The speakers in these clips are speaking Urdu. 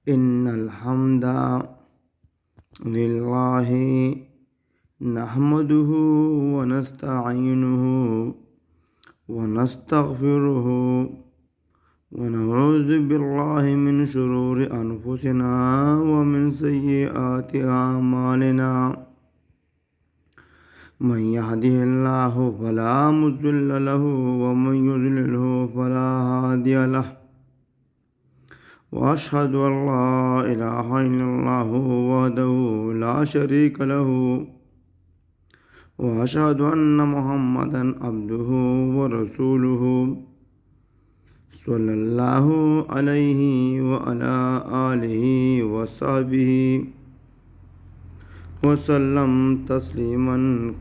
إن الحمد لله نحمده ونستعينه ونستغفره ونعوذ بالله من شرور أنفسنا ومن سيئات أعمالنا من يهده الله فلا مضل له ومن يضلله فلا هادي له وأشهد أن لا إله إلا الله وحده لا شريك له وأشهد أن محمدا عبده ورسوله صلى الله عليه وعلى آله وصحبه وسلم تسليما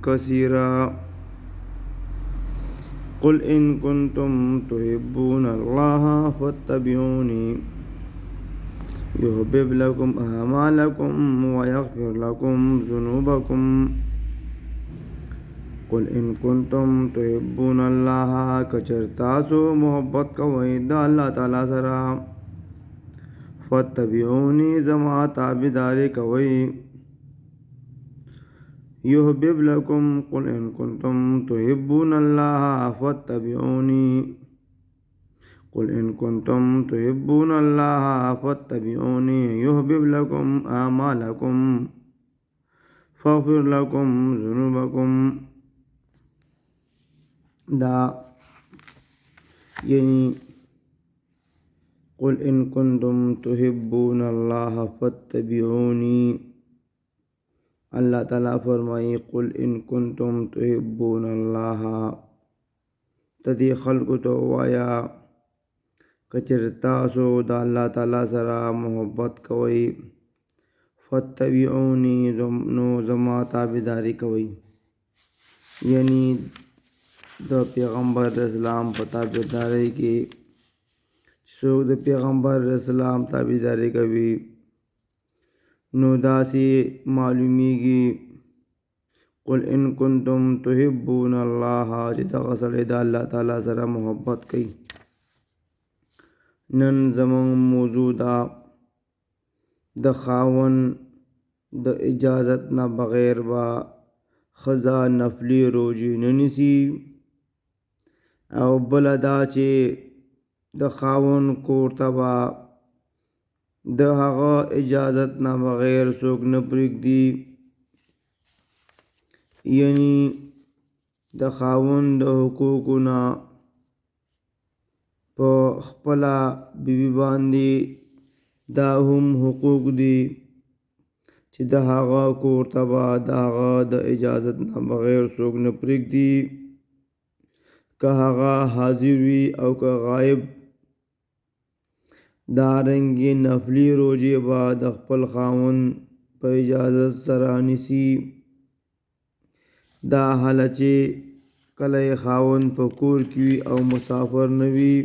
كثيرا قل إن كنتم تحبون الله فاتبعوني يحبب لكم أعمالكم ويغفر لكم ذنوبكم قل إن كنتم تحبون الله كچرتاسو محبت کوئ دا اللہ تعالی سرا فاتبعوني زما تابعداري کوئ يحبب لكم قل إن كنتم تحبون الله فاتبعوني قل إن كنتم تحبون الله فاتبعوني يحبب لكم أعمالكم فاغفر لكم ذنوبكم دا یعنی قل إن كنتم تحبون الله فاتبعوني اللہ تعالیٰ فرمائی قل إن كنتم تحبون الله تدی خلق تو وایا کچرتاسو دا اللہ تعالیٰ سرا محبت کوئی فاتبعونی نو زما تابعداری کوئی یعنی د پیغمبر اسلام په تابعدارۍ کې څوک د پیغمبر اسلام تابعداري کوي نو داسې معلومیږي قل ان کنتم تحبون الله چې دغه سړی د الله تعالی سره محبت کوي نن زموږ موضوع دا د خاوند د اجازت نه بغیر با ښځه نفلي روژې نه نیسي او بله دا چې د خاوند کور ته به د هغه اجازت نه بغیر څوک نه پرېږدي یعنی د خاوند د حقوقو نه په خپله بیبي باندې دا هم حقوق دي چې د هغه کور ته به د هغه د اجازت نه بغیر څوک نه پرېږدي که هغه حاضر وي او که غایب دارنګې نفلي روژې به د خپل خاوند په اجازت سره نیسي دا حاله چې کله یې خاوند په کور کې وي او مسافر نه وي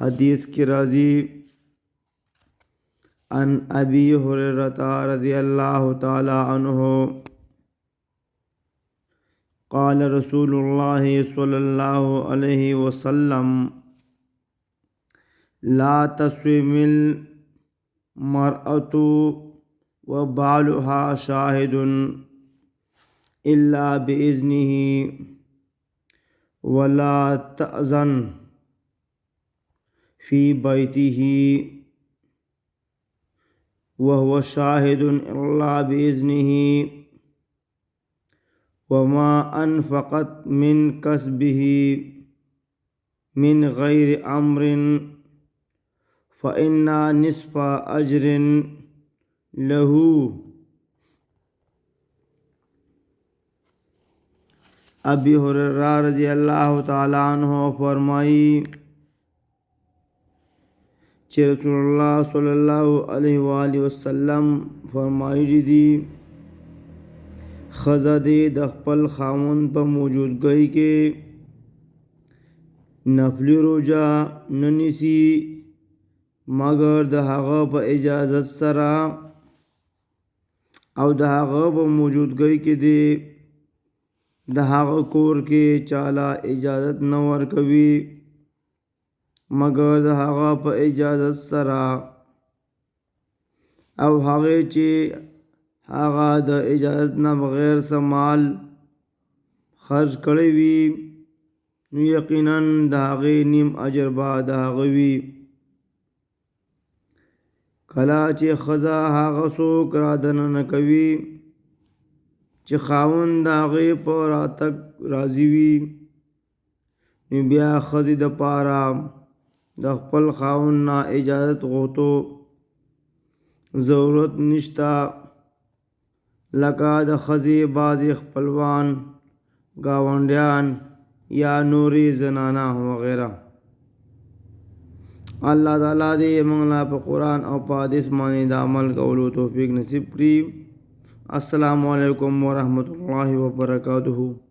حدیث کې راځي عن ابي هريره رضي الله تعالى عنه قال رسول الله صلى الله عليه وسلم لا تسوم المرأة وبعلها شاهد إلا بإذنه ولا تأذن في بيته وهو شاهد إلا بإذنه وما أنفقت من كسبه من غير أمر فإن نصف أجر له ابی ہریرہ رضی اللہ تعالی عنہ فرمائی چې رسول الله صلی الله علیه و آله وسلم فرمایلی دي ښځه دې د خپل خاوند په موجودګۍ کې نفلي روژه نه نیسي مګر د هغه په اجازت سره او د هغه په موجودګۍ کې دې د هغه کور کې چاله اجازت نه ورکوي مگر د هغه په اجازت سره او هغه چې هغه د اجازت نه بغیر سمال خرج کړی وي نو یقینا د هغې نیم اجر به د هغه وي. کله چې ښځه هغه څوک را دننه کوي چې خاوند د هغې په راتګ راضي وي نو بیا ښځې دپاره د خپل خاوند نه اجازت غوښتو ضرورت نشته، لکه د ښځې بعضې خپلوان، ګاونډیان یا نورې زنانه وغیره. الله تعالی دې موږ له په قرآن او په حدیث باندې د عمل کولو توفیق نصیب کړي. السلام علیکم ورحمة الله وبرکاتہ.